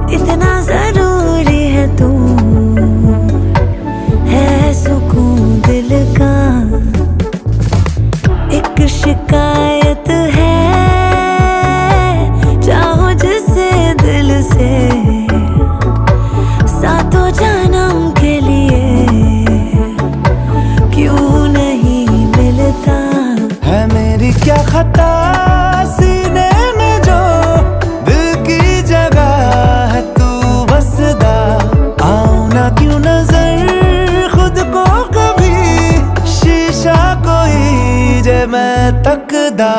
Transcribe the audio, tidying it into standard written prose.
इतना जरूरी है तू, है सुकून दिल का। एक शिकायत है, चाहो जिसे दिल से, सातों जन्म के लिए क्यों नहीं मिलता। है मेरी क्या खता सीने में जो दिल की जगह है तू बसदा। आऊं ना क्यों नजर खुद को कभी शीशा कोई जे मैं तकदा।